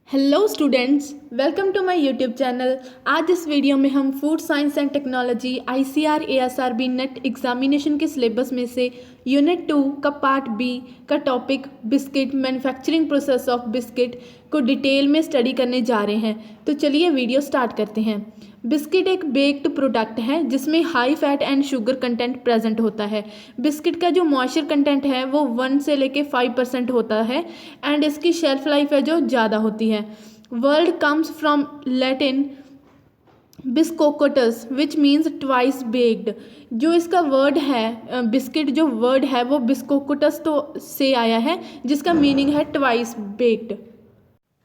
Hello students, welcome to my YouTube channel. आज इस video में हम food science and technology ICAR ASRB NET examination के syllabus में से यूनिट 2 का पार्ट बी का topic biscuit manufacturing process of biscuit को डिटेल में स्टडी करने जा रहे हैं। तो चलिए वीडियो स्टार्ट करते हैं। बिस्किट एक बेक्ड प्रोडक्ट है जिसमें high fat and sugar content present होता है। बिस्किट का जो मॉइस्चर कंटेंट है वो 1 से लेके 5% होता है एंड इसकी शेल्फ लाइफ है जो ज़्यादा होती है। Word comes from Latin biscoctus which means twice baked. जो इसका वर्ड है बिस्किट, जो वर्ड है वो बिस्कोकटस तो से आया है जिसका मीनिंग है ट्वाइस बेक्ड।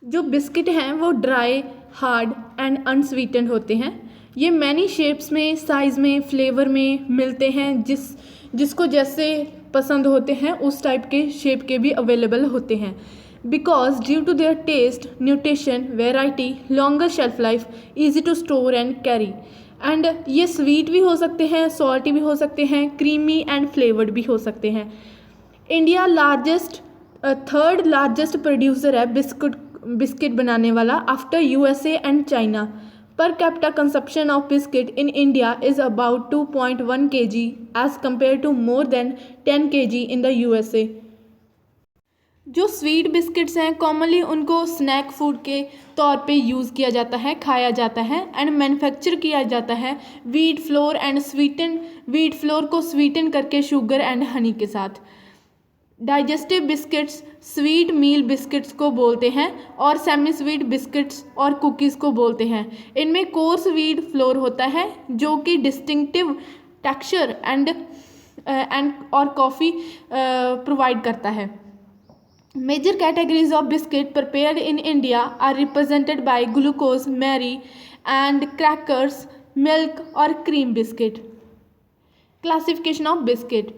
जो बिस्किट हैं वो ड्राई, हार्ड एंड अनस्वीटेंड होते हैं। ये मैनी शेप्स में, साइज़ में, फ्लेवर में मिलते हैं। जिसको जैसे पसंद होते हैं उस टाइप के शेप के भी अवेलेबल होते हैं। Because due to their taste, nutrition, variety, longer shelf life, easy to store and carry. And ये स्वीट भी हो सकते हैं, सॉल्टी भी हो सकते हैं, क्रीमी एंड फ्लेवर्ड भी हो सकते हैं। India largest third largest producer है बिस्किट बनाने वाला after USA and China. Per capita consumption of biscuit in India is about 2.1 kg as compare to more than 10 kg in the USA। जो sweet biscuits हैं commonly उनको snack food के तौर पे use किया जाता है, खाया जाता है एंड मैन्युफैक्चर किया जाता है wheat floor and Sutton wheat floor को स्वीटन करके शुगर एंड हनी के साथ। डाइजेस्टिव बिस्किट्स स्वीट मील बिस्किट्स को बोलते हैं और सेमी स्वीट बिस्किट्स और कुकीज़ को बोलते हैं। इनमें कोर्स व्हीट फ्लोर होता है जो कि डिस्टिंक्टिव टेक्सचर एंड और कॉफ़ी प्रोवाइड करता है। Major categories of biscuit prepared in India are represented by glucose, Marie and crackers, milk और cream biscuit. Classification of biscuit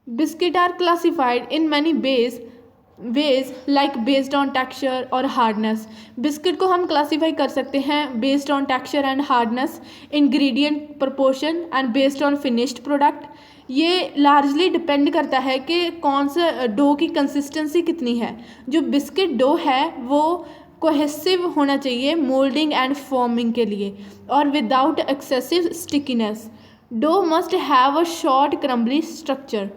Biscuit are classified in many ways like based on texture और hardness। Biscuit को हम classify कर सकते हैं based on texture and hardness, ingredient proportion and based on finished product। ये largely depend करता है कि कौन सा डो की कंसिस्टेंसी कितनी है। जो बिस्किट डो है वो कोहेसिव होना चाहिए मोल्डिंग एंड फॉर्मिंग के लिए और without excessive stickiness. Dough must have a short crumbly structure.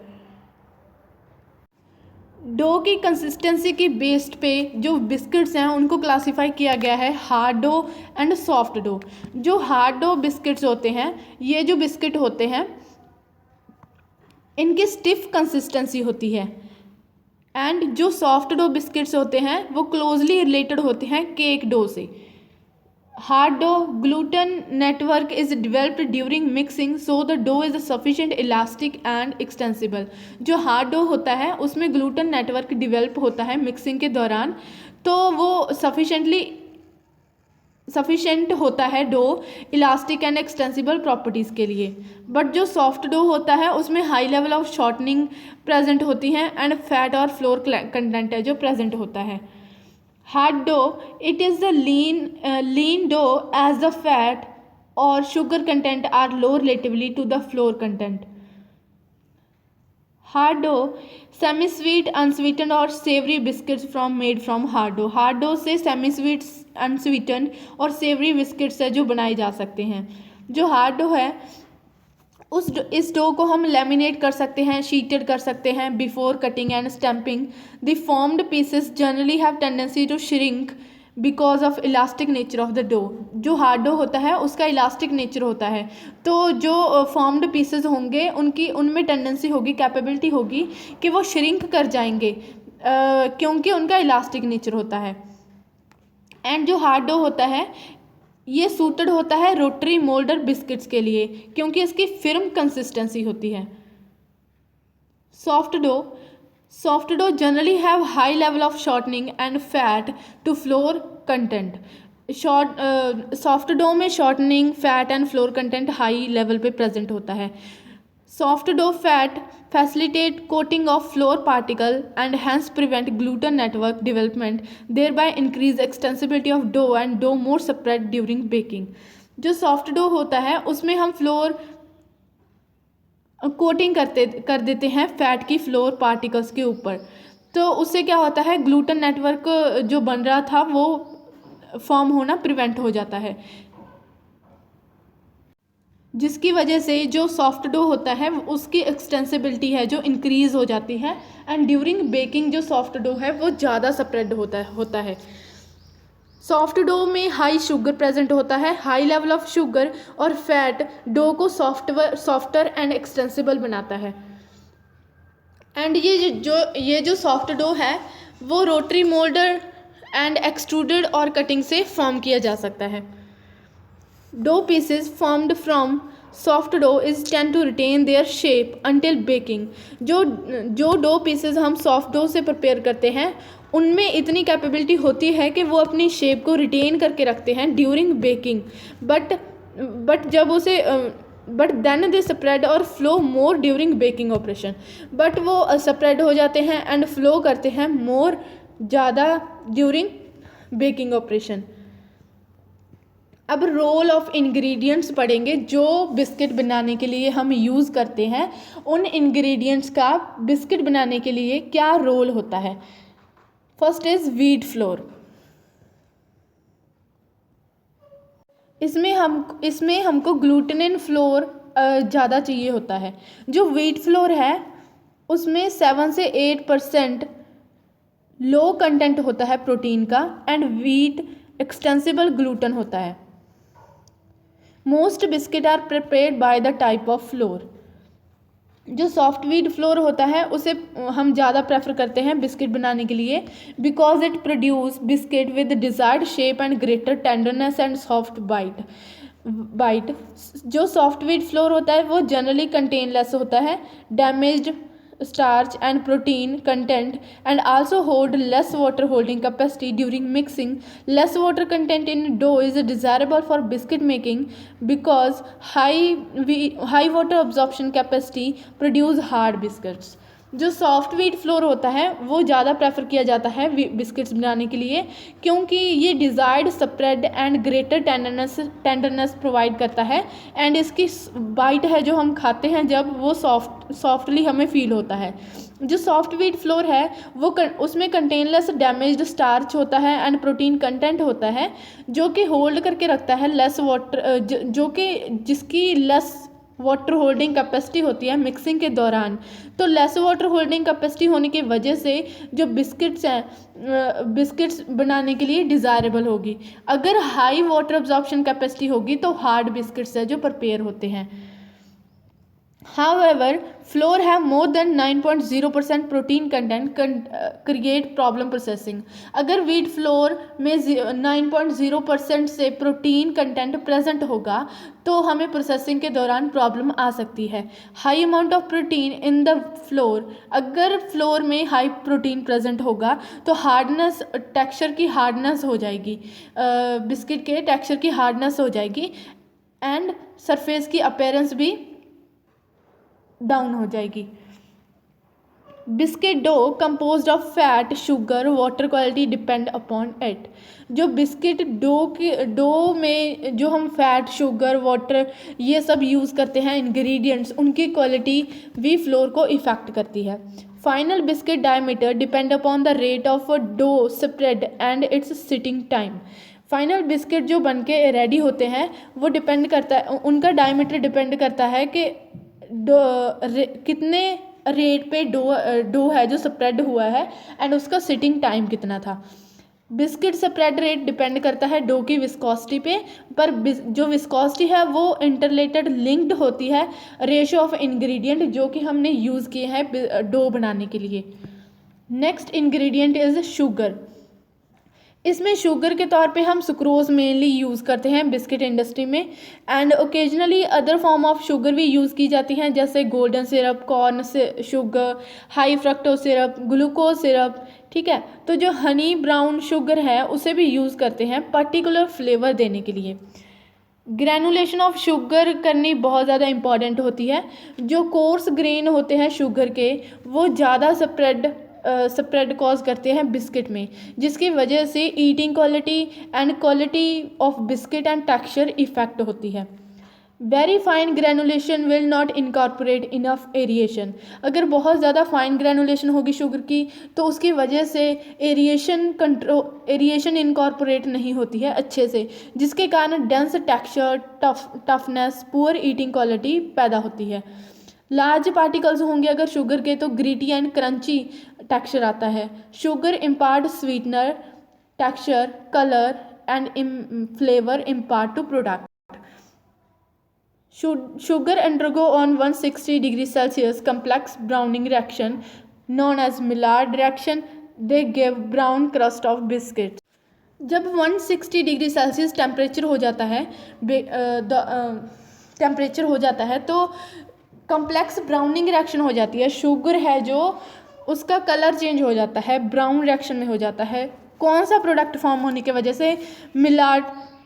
Dough की कंसिस्टेंसी की बेस्ड पे जो बिस्किट्स हैं उनको क्लासिफाई किया गया है hard dough and soft dough. जो हार्ड डो बिस्किट्स होते हैं, ये जो बिस्किट होते हैं इनकी स्टिफ कंसिस्टेंसी होती है एंड जो सॉफ्ट डो बिस्किट्स होते हैं वो क्लोजली रिलेटेड होते हैं केक डो से। Hard dough gluten network is developed during mixing so the dough is sufficient elastic and extensible। जो हार्ड डो होता है उसमें ग्लूटन नेटवर्क डिवेल्प होता है मिक्सिंग के दौरान, तो वो सफिशेंट होता है dough elastic and extensible properties के लिए। बट जो सॉफ्ट डो होता है उसमें high level of shortening present होती है एंड फैट और फ्लोर कंटेंट है जो प्रेजेंट होता है। Hard dough, it is the lean dough as the fat or sugar content are low relatively to the flour content। Hard dough, semi-sweet, unsweetened और savory biscuits made from hard dough। hard dough से semi-sweet, unsweetened और savory biscuits है जो बनाए जा सकते हैं। जो hard dough है इस डो को हम लेमिनेट कर सकते हैं, शीटेड कर सकते हैं before cutting and stamping. The formed pieces generally have tendency to shrink because of elastic nature of the dough. जो हार्ड डो होता है उसका इलास्टिक नेचर होता है, तो जो फॉर्म्ड पीसेस होंगे उनमें टेंडेंसी होगी, कैपेबिलिटी होगी कि वो श्रिंक कर जाएंगे क्योंकि उनका इलास्टिक नेचर होता है। एंड जो हार्ड डो होता है ये सूटेड होता है रोटरी मोल्डर बिस्किट्स के लिए क्योंकि इसकी फिर्म कंसिस्टेंसी होती है। Soft dough generally have high level of shortening and fat to flour content. Soft dough में shortening, fat and flour content high level पे प्रेजेंट होता है। Soft dough fat facilitate coating of flour particle and hence prevent gluten network development, thereby increase extensibility of dough and dough more spread during baking। जो soft dough होता है उसमें हम floor coating कर देते हैं फैट की फ्लोर पार्टिकल्स के ऊपर, तो उससे क्या होता है ग्लूटन नेटवर्क जो बन रहा था वो फॉर्म होना प्रिवेंट हो जाता है, जिसकी वजह से जो सॉफ्ट डो होता है उसकी एक्सटेंसिबिलिटी है जो इंक्रीज़ हो जाती है, एंड ड्यूरिंग बेकिंग जो सॉफ्ट डो है वो ज़्यादा स्प्रेड होता है। सॉफ्ट डो में हाई शुगर प्रेजेंट होता है, हाई लेवल ऑफ शुगर और फैट डो को सॉफ्टर एंड एक्सटेंसिबल बनाता है। एंड ये जो सॉफ्ट डो है वो रोटरी मोल्डर एंड एक्सट्रूडेड और कटिंग से फॉर्म किया जा सकता है। Dough pieces formed from soft dough is tend to retain their shape until baking. जो डो पीसेस हम सॉफ्ट डो से प्रिपेयर करते हैं उनमें इतनी कैपेबिलिटी होती है कि वो अपनी शेप को रिटेन करके रखते हैं during baking, but then they spread और flow more during baking operation. But वो स्प्रेड हो जाते हैं एंड फ्लो करते हैं मोर ज़्यादा ड्यूरिंग बेकिंग ऑपरेशन। अब रोल ऑफ इंग्रेडिएंट्स पढ़ेंगे जो बिस्किट बनाने के लिए हम यूज़ करते हैं। उन इंग्रेडिएंट्स का बिस्किट बनाने के लिए क्या रोल होता है। First is wheat flour. इसमें हमको ग्लूटेनिन फ्लोर ज़्यादा चाहिए होता है। जो व्हीट फ्लोर है उसमें 7 से 8% लो कंटेंट होता है प्रोटीन का, एंड व्हीट एक्सटेंसिबल ग्लूटेन होता है। Most biscuit are prepared by the type of flour. जो सॉफ्ट व्हीट फ्लोर होता है उसे हम ज़्यादा प्रेफर करते हैं बिस्किट बनाने के लिए, because it produce biscuit with desired shape and greater tenderness and soft bite. जो सॉफ्ट व्हीट फ्लोर होता है वो जनरली कंटेन लेस होता है damaged starch and protein content, and also hold less water holding capacity during mixing. Less water content in dough is desirable for biscuit making because high water absorption capacity produce hard biscuits. जो soft wheat flour होता है वो ज़्यादा prefer किया जाता है biscuits बनाने के लिए, क्योंकि ये desired spread and greater tenderness provide करता है, एंड इसकी बाइट है जो हम खाते हैं जब वो सॉफ्टली हमें फील होता है। जो सॉफ्ट व्हीट फ्लोर है वो उसमें कंटेनलेस डैमेज्ड स्टार्च होता है एंड प्रोटीन कंटेंट होता है जो कि होल्ड करके रखता है लेस वाटर, जो कि जिसकी लेस वाटर होल्डिंग कैपेसिटी होती है मिक्सिंग के दौरान। तो लेस वाटर होल्डिंग कैपेसिटी होने की वजह से जो बिस्किट्स हैं बिस्किट्स बनाने के लिए डिज़ायरेबल होगी। अगर हाई वाटर अब्जॉर्प्शन कैपेसिटी होगी तो हार्ड बिस्किट्स है जो प्रिपेयर होते हैं। However, flour have more than 9.0% protein content create problem processing. अगर wheat flour में 9.0% से प्रोटीन कंटेंट प्रेजेंट होगा तो हमें प्रोसेसिंग के दौरान प्रॉब्लम आ सकती है। High amount of protein in the floor, अगर फ्लोर में हाई प्रोटीन प्रेजेंट होगा तो हार्डनेस, टेक्सचर की हार्डनेस हो जाएगी, बिस्किट के टेक्सचर की हार्डनेस हो जाएगी, एंड सरफेस की अपीयरेंस भी डाउन हो जाएगी। Biscuit dough composed of fat, sugar, water quality depend upon it. जो बिस्किट डो में जो हम फैट, शुगर, वाटर ये सब यूज़ करते हैं इंग्रेडिएंट्स, उनकी क्वालिटी भी फ्लोर को इफ़ेक्ट करती है। Final biscuit diameter depend upon the rate of dough spread and its setting time. Final biscuit जो बन के रेडी होते हैं वो डिपेंड करता है, उनका डायमीटर डिपेंड करता है कि कितने रेट पे डो है जो स्प्रेड हुआ है एंड उसका सिटिंग टाइम कितना था। बिस्किट स्प्रेड रेट डिपेंड करता है डो की विस्कोसिटी पे, पर जो विस्कोसिटी है वो इंटरलेटेड लिंक्ड होती है रेशियो ऑफ इंग्रेडिएंट जो कि हमने यूज़ किए हैं डो बनाने के लिए। Next ingredient is sugar. इसमें शुगर के तौर पे हम सुक्रोज मेनली यूज़ करते हैं बिस्किट इंडस्ट्री में, and occasionally other form of sugar भी यूज़ की जाती हैं जैसे golden syrup, corn sugar, high fructose syrup, glucose syrup. ठीक है, तो जो हनी ब्राउन शुगर है उसे भी यूज़ करते हैं पर्टिकुलर फ्लेवर देने के लिए। ग्रैनुलेशन ऑफ शुगर करनी बहुत ज़्यादा इंपॉर्टेंट होती है। जो कोर्स ग्रेन होते हैं शुगर के वो ज़्यादा स्प्रेड कॉज करते हैं बिस्किट में, जिसकी वजह से eating quality and quality of biscuit and texture effect होती है। Very fine granulation will not incorporate enough aeration. अगर बहुत ज़्यादा फाइन ग्रेनुलेशन होगी शुगर की तो उसकी वजह से एरिएशन इनकॉर्पोरेट नहीं होती है अच्छे से, जिसके कारण dense texture, toughness, poor eating quality पैदा होती है। लार्ज पार्टिकल्स होंगे अगर शुगर के तो ग्रीटी एंड क्रंची टेक्सचर आता है। Sugar impart sweetener, texture, colour and flavour impart to product. Sugar undergo on 160 degrees Celsius complex browning reaction known as Maillard reaction. They give brown crust of biscuits. जब 160 degree Celsius temperature हो जाता है तो complex browning reaction हो जाती है। Sugar है जो उसका कलर चेंज हो जाता है, ब्राउन रिएक्शन में हो जाता है। कौन सा प्रोडक्ट फॉर्म होने की वजह से?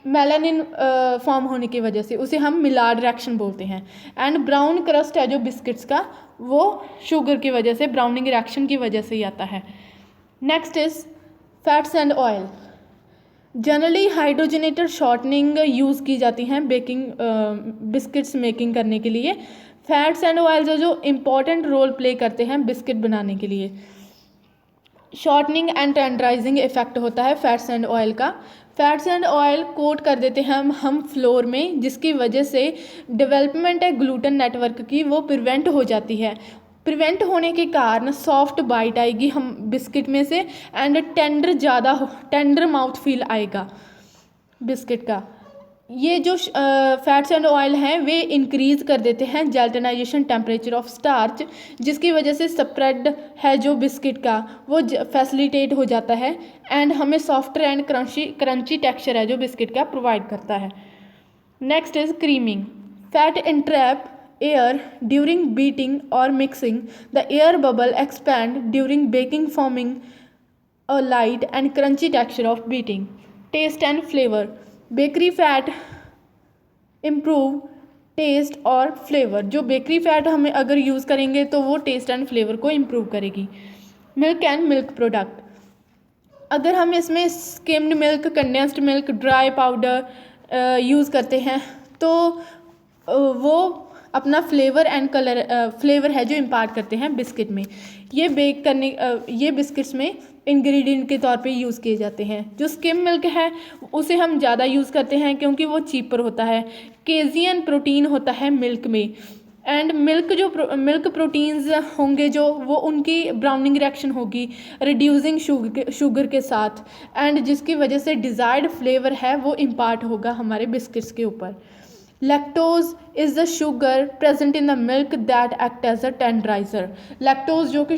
मेलानिन फॉर्म होने की वजह से, उसे हम मिलार्ड रिएक्शन बोलते हैं। एंड ब्राउन क्रस्ट है जो बिस्किट्स का, वो शुगर की वजह से, ब्राउनिंग रिएक्शन की वजह से ही आता है। Next is fats and oil. Generally hydrogenated shortening use की जाती हैं बिस्किट्स मेकिंग करने के लिए। फैट्स एंड ऑयल्स जो इम्पॉर्टेंट रोल प्ले करते हैं बिस्किट बनाने के लिए। शॉर्टनिंग एंड टेंडराइजिंग इफेक्ट होता है फैट्स एंड ऑयल का। फैट्स एंड ऑयल कोट कर देते हैं हम फ्लोर में, जिसकी वजह से डेवलपमेंट है ग्लूटेन नेटवर्क की वो प्रिवेंट हो जाती है। प्रिवेंट होने के कारण सॉफ्ट बाइट आएगी हम बिस्किट में से एंड टेंडर माउथ फील आएगा बिस्किट का। ये जो फैट्स एंड ऑयल हैं वे इंक्रीज़ कर देते हैं जेल्टनाइजेशन टेम्परेचर ऑफ स्टार्च, जिसकी वजह से स्प्रेड है जो बिस्किट का वो फैसिलिटेट हो जाता है एंड हमें सॉफ्टर एंड क्रंची टेक्सचर है जो बिस्किट का प्रोवाइड करता है। Next is creaming. Fat entrap air during beating और mixing. The air bubble expand during baking forming a light and crunchy texture of beating. Taste and flavour. Bakery fat improve taste और flavour. जो bakery fat हमें अगर use करेंगे तो वो taste and flavour को improve करेगी। Milk and milk product. अगर हम इसमें skimmed milk, condensed milk, dry powder use करते हैं तो वो अपना फ्लेवर एंड कलर फ्लेवर है जो इम्पार्ट करते हैं बिस्किट में। ये बिस्किट्स में इंग्रेडिएंट के तौर पे यूज़ किए जाते हैं। जो स्किम मिल्क है उसे हम ज़्यादा यूज़ करते हैं क्योंकि वो चीपर होता है। केजियन प्रोटीन होता है मिल्क में एंड मिल्क प्रोटीन्स होंगे जो वो उनकी ब्राउनिंग रिएक्शन होगी रिड्यूसिंग शुगर के साथ एंड जिसकी वजह से डिज़ायर्ड फ्लेवर है वो इम्पार्ट होगा हमारे बिस्किट्स के ऊपर। Lactose is the sugar present in the milk that act as a tenderiser. Lactose जो कि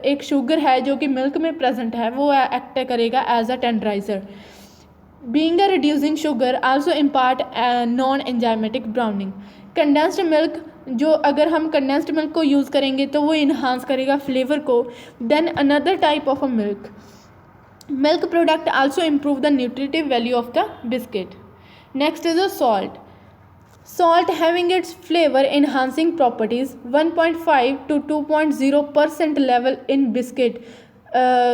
एक शुगर है जो कि मिल्क में प्रेजेंट है वो एक्ट करेगा as a tenderiser. Being a reducing sugar also impart non enzymatic browning. Condensed milk जो अगर हम कंडेंस्ड मिल्क को यूज़ करेंगे तो वो इन्हांस करेगा फ्लेवर को then another type of a milk product also improve the nutritive value of the biscuit. Next is a salt. Salt having its flavor enhancing properties 1.5 to 2.0% level in biscuit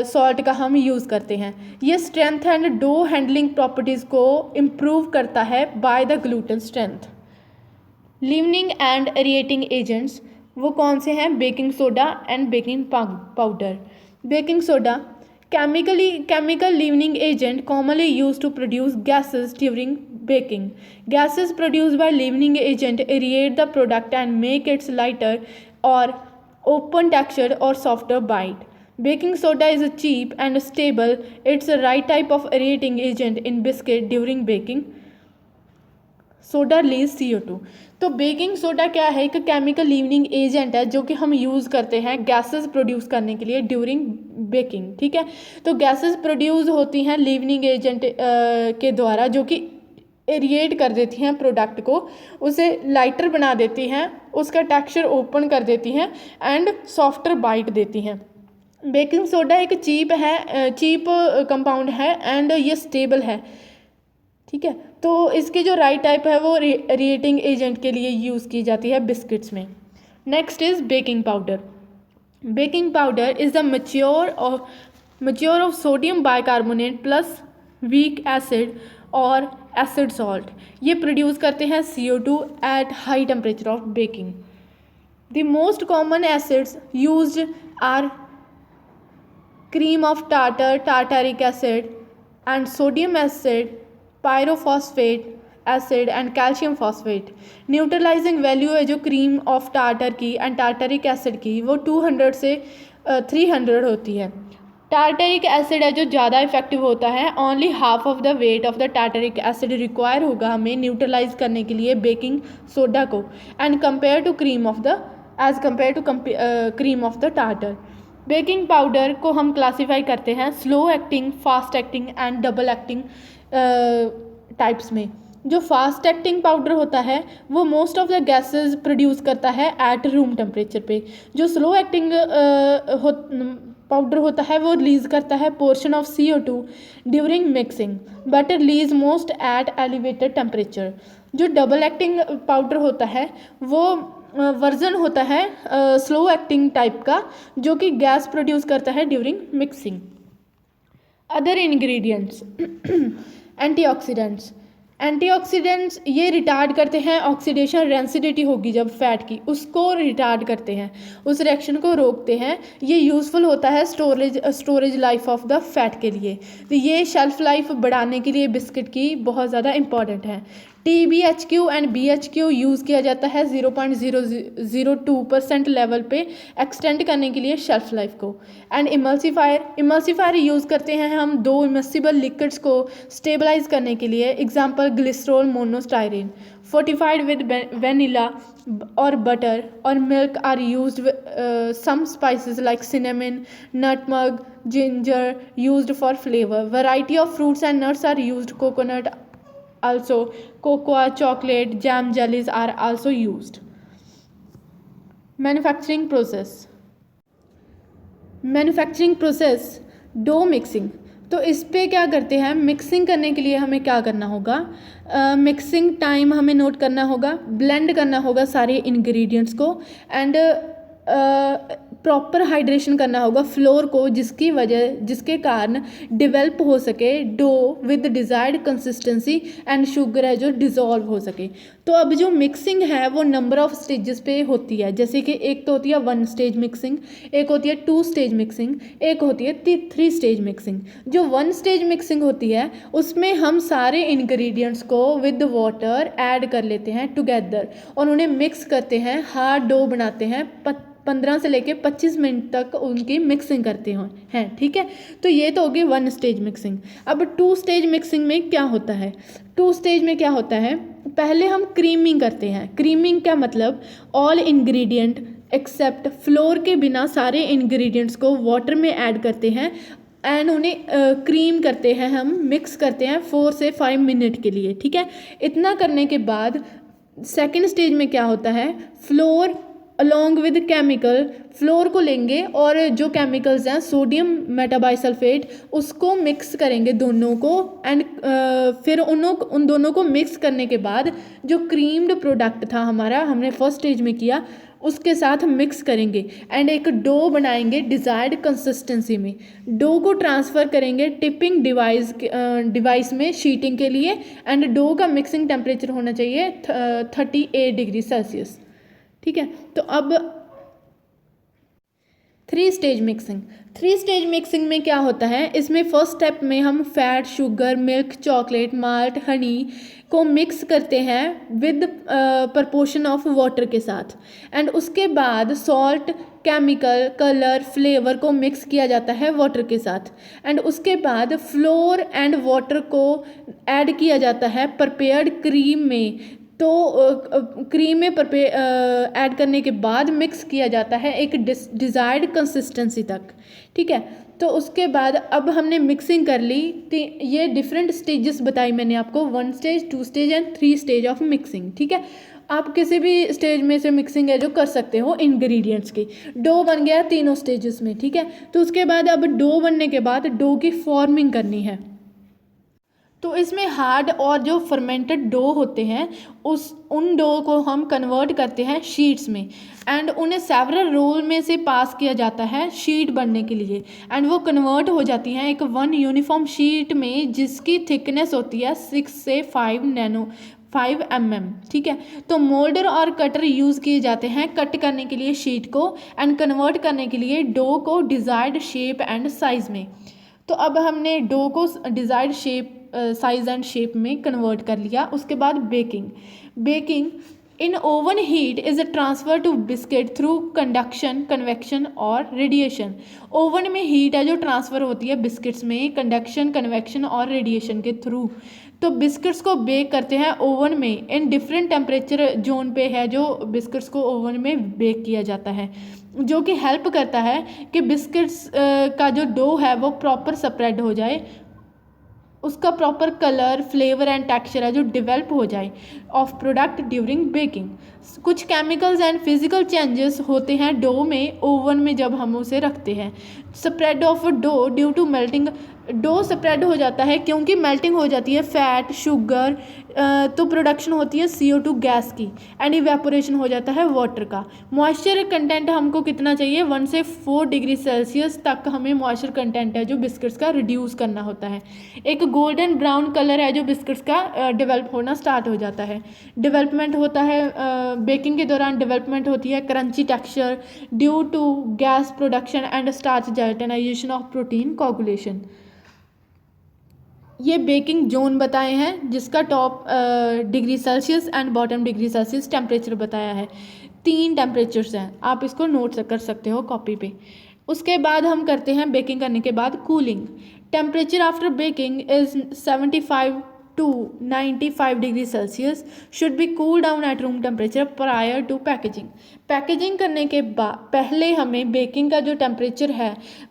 salt का हम use करते हैं। ये strength and dough handling properties को improve करता है by the gluten strength. Leavening and aerating agents वो कौन से हैं? Baking soda and baking powder. Baking soda chemical leavening agent commonly used to produce gases during baking. Gases produced by leavening agent aerate the product and make it lighter or open textured or softer bite. Baking soda is cheap and stable. It's the right type of aerating agent in biscuit during baking. Soda release CO2। तो baking soda क्या है? एक chemical लीवनिंग agent है जो कि हम use करते हैं गैसेस प्रोड्यूस करने के लिए ड्यूरिंग बेकिंग। ठीक है, तो गैसेस प्रोड्यूस होती हैं लीवनिंग एजेंट के द्वारा जो कि एरिएट कर देती हैं प्रोडक्ट को, उसे लाइटर बना देती हैं, उसका टेक्सचर ओपन कर देती हैं एंड सॉफ्टर बाइट देती हैं। बेकिंग सोडा एक चीप कंपाउंड है एंड ये स्टेबल है। ठीक है, तो इसकी जो राइट टाइप है वो एरिएटिंग एजेंट के लिए यूज़ की जाती है बिस्किट्स में। Next is baking powder. Baking powder is the mixture of sodium bicarbonate plus weak acid और एसिड सॉल्ट, ये प्रोड्यूस करते हैं CO2 at high temperature of baking. The most common acids used are cream of tartar, tartaric acid, and sodium acid, pyrophosphate acid and calcium phosphate। Neutralising value है जो cream of tartar की and tartaric acid की वो 200 से 300 होती है। Tartaric acid है जो ज़्यादा इफेक्टिव होता है, only half of the weight of the tartaric acid require होगा हमें न्यूट्रलाइज करने के लिए बेकिंग सोडा को and compare to cream of the as compare to cream of the tartar. Baking powder को हम क्लासीफाई करते हैं slow acting, fast acting and double acting types में। जो फास्ट एक्टिंग पाउडर होता है वो most of the gases produce करता है एट रूम टेम्परेचर पे। जो स्लो एक्टिंग पाउडर होता है वो रिलीज करता है portion of CO2 during mixing but release most at elevated temperature. जो डबल एक्टिंग पाउडर होता है वो वर्जन होता है स्लो एक्टिंग टाइप का, जो कि गैस प्रोड्यूस करता है during mixing. Other ingredients antioxidants. Antioxidants ये रिटार्ड करते हैं ऑक्सीडेशन, रेंसिडिटी होगी जब फैट की उसको रिटार्ड करते हैं, उस रिएक्शन को रोकते हैं। ये यूज़फुल होता है storage life of the fat के लिए। तो ये शेल्फ लाइफ बढ़ाने के लिए बिस्किट की बहुत ज़्यादा इंपॉर्टेंट है। TBHQ एंड BHQ यूज़ किया जाता है 0.002% लेवल पे एक्सटेंड करने के लिए शेल्फ लाइफ को। एंड इमल्सीफायर यूज़ करते हैं हम दो इमर्सिबल लिक्विड्स को स्टेबलाइज करने के लिए, example glycerol monostearin. Fortified with vanilla और बटर और milk are used. Some spices like cinnamon, nutmeg, ginger used for flavor। Variety of fruits and nuts are used। Coconut also, cocoa, chocolate, jam, jellies are also used। Manufacturing process dough mixing. तो इस पे क्या करते हैं, mixing करने के लिए हमें क्या करना होगा, मिक्सिंग टाइम हमें नोट करना होगा, ब्लेंड करना होगा सारे इंग्रेडिएंट्स को एंड प्रॉपर हाइड्रेशन करना होगा फ्लोर को, जिसके कारण डिवेल्प हो सके dough with desired consistency and sugar है जो डिज़ोल्व हो सके। तो अब जो मिक्सिंग है वो नंबर ऑफ स्टेजेस पे होती है, जैसे कि एक तो होती है 1 स्टेज मिक्सिंग, एक होती है 2 स्टेज मिक्सिंग, एक होती है 3 स्टेज मिक्सिंग। जो 1 स्टेज मिक्सिंग होती है उसमें हम सारे इंग्रेडिएंट्स को विद वाटर ऐड कर लेते हैं टुगेदर और उन्हें मिक्स करते हैं, हार्ड डो बनाते हैं, 15 से लेके 25 मिनट तक उनकी मिक्सिंग करते हैं, ठीक है। तो ये तो होगी 1 स्टेज मिक्सिंग। अब 2 स्टेज मिक्सिंग में क्या होता है, 2 स्टेज में क्या होता है, पहले हम क्रीमिंग करते हैं। क्रीमिंग का मतलब ऑल इंग्रेडिएंट एक्सेप्ट फ्लोर के बिना सारे इंग्रेडिएंट्स को वाटर में ऐड करते हैं एंड उन्हें क्रीम करते हैं, हम मिक्स करते हैं 4 से 5 मिनट के लिए, ठीक है। इतना करने के बाद सेकेंड स्टेज में क्या होता है, floor along with chemical, floor को लेंगे और जो केमिकल्स हैं सोडियम मेटाबाइसल्फेट उसको मिक्स करेंगे दोनों को एंड फिर उन दोनों को मिक्स करने के बाद जो क्रीम्ड प्रोडक्ट था हमारा, हमने फर्स्ट स्टेज में किया, उसके साथ मिक्स करेंगे एंड एक डो बनाएंगे डिज़ायर्ड कंसिस्टेंसी में। डो को ट्रांसफ़र करेंगे टिपिंग डिवाइस में शीटिंग के लिए एंड डो का मिक्सिंग टेम्परेचर होना चाहिए 38 डिग्री सेल्सियस, ठीक है। तो अब 3 स्टेज मिक्सिंग। 3 स्टेज मिक्सिंग में क्या होता है, इसमें फर्स्ट स्टेप में हम fat, sugar, milk, chocolate, malt, Honey को मिक्स करते हैं विद प्रपोर्शन ऑफ वाटर के साथ एंड उसके बाद सॉल्ट, केमिकल, कलर, फ्लेवर को मिक्स किया जाता है वाटर के साथ एंड उसके बाद फ्लोर एंड वाटर को ऐड किया जाता है प्रिपेयर्ड क्रीम में। तो क्रीम में ऐड करने के बाद मिक्स किया जाता है एक डिज़ायर्ड कंसिस्टेंसी तक, ठीक है। तो उसके बाद अब हमने मिक्सिंग कर ली, तो ये डिफरेंट स्टेजेस बताई मैंने आपको, 1 stage, 2 stage and 3 stage of mixing, ठीक है। आप किसी भी स्टेज में से मिक्सिंग है जो कर सकते हो इंग्रेडिएंट्स की। डो बन गया तीनों स्टेजेस में, ठीक है। तो उसके बाद अब डो बनने के बाद डो की फॉर्मिंग करनी है। तो इसमें हार्ड और जो फर्मेंटेड डो होते हैं उन डो को हम कन्वर्ट करते हैं शीट्स में, एंड उन्हें सेवरल रोल में से पास किया जाता है शीट बनने के लिए, एंड वो कन्वर्ट हो जाती हैं एक वन यूनिफॉर्म शीट में जिसकी थिकनेस होती है 6 से 5 mm। ठीक है, तो मोल्डर और कटर यूज़ किए जाते हैं कट करने के लिए शीट को एंड कन्वर्ट करने के लिए डो को डिज़ायर्ड शेप एंड साइज़ में। तो अब हमने डो को desired shape size and shape में कन्वर्ट कर लिया। उसके बाद baking in oven heat is a transfer to biscuit through conduction, convection और रेडिएशन। ओवन में हीट है जो ट्रांसफ़र होती है बिस्किट्स में कंडक्शन, कन्वेक्शन और रेडिएशन के थ्रू। तो बिस्किट्स को बेक करते हैं ओवन में इन डिफरेंट टेम्परेचर जोन पे है जो बिस्किट्स को ओवन में बेक किया जाता है, जो कि हेल्प करता है कि बिस्किट्स का जो डो है वो प्रॉपर स्प्रेड हो जाए, उसका proper colour, flavour and texture है जो डेवलप हो जाए ऑफ प्रोडक्ट ड्यूरिंग बेकिंग। कुछ केमिकल्स एंड फिजिकल चेंजेस होते हैं डो में ओवन में जब हम उसे रखते हैं। Spread of dough due to melting, dough spread हो जाता है क्योंकि मेल्टिंग हो जाती है फैट, शुगर, तो प्रोडक्शन होती है CO2 गैस की, एंड इवेपोरेशन हो जाता है वाटर का। मॉइस्चर कंटेंट हमको कितना चाहिए, 1 से 4 डिग्री सेल्सियस तक हमें मॉइस्चर कंटेंट है जो बिस्किट्स का रिड्यूस करना होता है। एक गोल्डन ब्राउन कलर है जो बिस्किट्स का डेवलप होना स्टार्ट हो जाता है। डेवलपमेंट होता है बेकिंग के दौरान, डेवलपमेंट होती है crunchy texture due to gas production and starch gelatinisation of protein coagulation. ये बेकिंग जोन बताए हैं जिसका top degree Celsius and bottom degree Celsius temperature बताया है। 3 टेम्परेचर्स हैं, आप इसको नोट कर सकते हो कॉपी पे। उसके बाद हम करते हैं बेकिंग करने के बाद cooling. Temperature after baking is 75 to 95 degree Celsius, should be cool down at room temperature prior to packaging. Packaging करने के बाद पहले हमें बेकिंग का जो टेम्परेचर है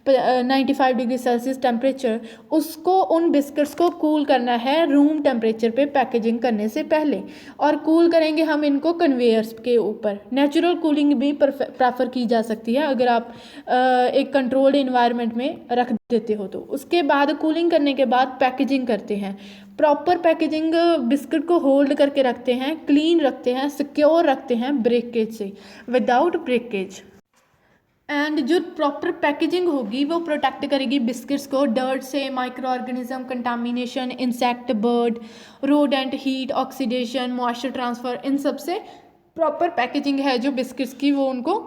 95 डिग्री सेल्सियस टेम्परेचर, उसको उन बिस्किट्स को कूल करना है रूम टेम्परेचर पे पैकेजिंग करने से पहले, और कूल करेंगे हम इनको कन्वेयर्स के ऊपर। नेचुरल कूलिंग भी प्रेफर की जा सकती है अगर आप एक कंट्रोल्ड इन्वायरमेंट में रख देते हो तो। उसके बाद कूलिंग करने के बाद पैकेजिंग करते हैं। प्रॉपर पैकेजिंग बिस्किट को होल्ड करके रखते हैं, क्लीन रखते हैं, सिक्योर रखते हैं ब्रेकेज से, विदाउट ब्रेकेज। एंड जो प्रॉपर पैकेजिंग होगी वो प्रोटेक्ट करेगी बिस्किट्स को डर्ट से, micro organism, contamination, insect, bird, rodent, heat, oxidation, moisture transfer, इन सब से प्रॉपर पैकेजिंग है जो बिस्किट्स की वो उनको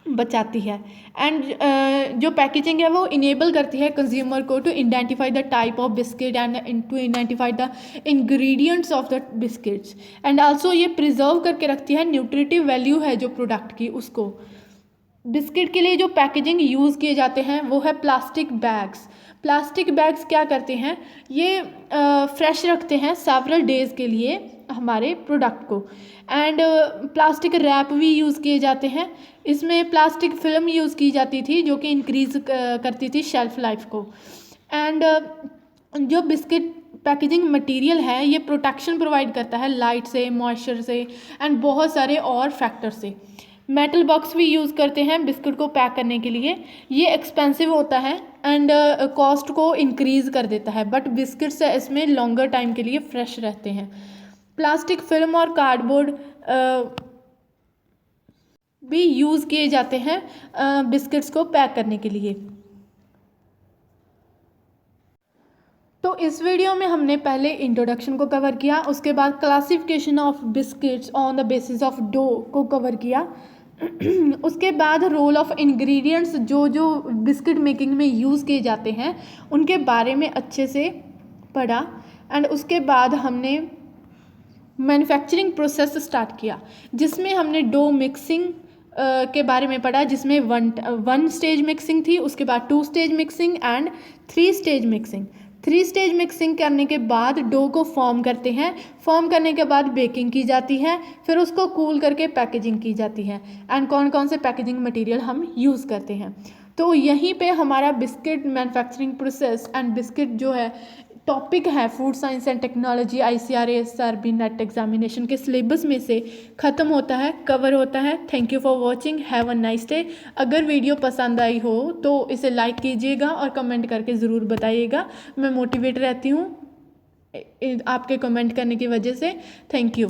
बचाती है। एंड जो पैकेजिंग है वो इनेबल करती है कंज्यूमर को to identify the type of biscuit and to identify the ingredients of the biscuits, and also ये प्रिजर्व करके रखती है न्यूट्रिटिव वैल्यू है जो प्रोडक्ट की उसको। बिस्किट के लिए जो पैकेजिंग यूज़ किए जाते हैं वो है प्लास्टिक बैग्स। प्लास्टिक बैग्स क्या करते हैं, ये फ्रेश रखते हैं सेवरल डेज़ के लिए हमारे प्रोडक्ट को। एंड प्लास्टिक रैप भी यूज़ किए जाते हैं। इसमें प्लास्टिक फिल्म यूज़ की जाती थी जो कि इंक्रीज़ करती थी शेल्फ लाइफ को। एंड जो बिस्किट पैकेजिंग मटेरियल है ये प्रोटेक्शन प्रोवाइड करता है लाइट से, मॉइस्चर से, एंड बहुत सारे और फैक्टर से। मेटल बॉक्स भी यूज़ करते हैं बिस्किट को पैक करने के लिए। ये एक्सपेंसिव होता है एंड कॉस्ट को इंक्रीज़ कर देता है, बट बिस्किट्स इसमें लॉन्गर टाइम के लिए फ्रेश रहते हैं। प्लास्टिक फिल्म और कार्डबोर्ड भी यूज़ किए जाते हैं बिस्किट्स को पैक करने के लिए। तो इस वीडियो में हमने पहले इंट्रोडक्शन को कवर किया, उसके बाद classification of biscuits on the basis of dough को कवर किया। उसके बाद रोल ऑफ इंग्रेडिएंट्स जो जो बिस्किट मेकिंग में यूज़ किए जाते हैं उनके बारे में अच्छे से पढ़ा। एंड उसके बाद हमने मैन्युफैक्चरिंग प्रोसेस स्टार्ट किया जिसमें हमने डो मिक्सिंग के बारे में पढ़ा, जिसमें वन स्टेज मिक्सिंग थी, उसके बाद 2 stage mixing and 3 stage mixing. 3 stage mixing करने के बाद डो को फॉर्म करते हैं, फॉर्म करने के बाद बेकिंग की जाती है, फिर उसको कूल करके पैकेजिंग की जाती है। एंड कौन कौन से पैकेजिंग मटेरियल हम यूज़ करते हैं। तो यहीं पे हमारा biscuit manufacturing process and biscuit जो है टॉपिक है food science and technology ICAR SRB net examination के सिलेबस में से ख़त्म होता है, कवर होता है। Thank you for watching, have a nice day. अगर वीडियो पसंद आई हो तो इसे लाइक कीजिएगा और कमेंट करके ज़रूर बताइएगा, मैं मोटिवेट रहती हूँ। आपके कमेंट करने की वजह से। Thank you.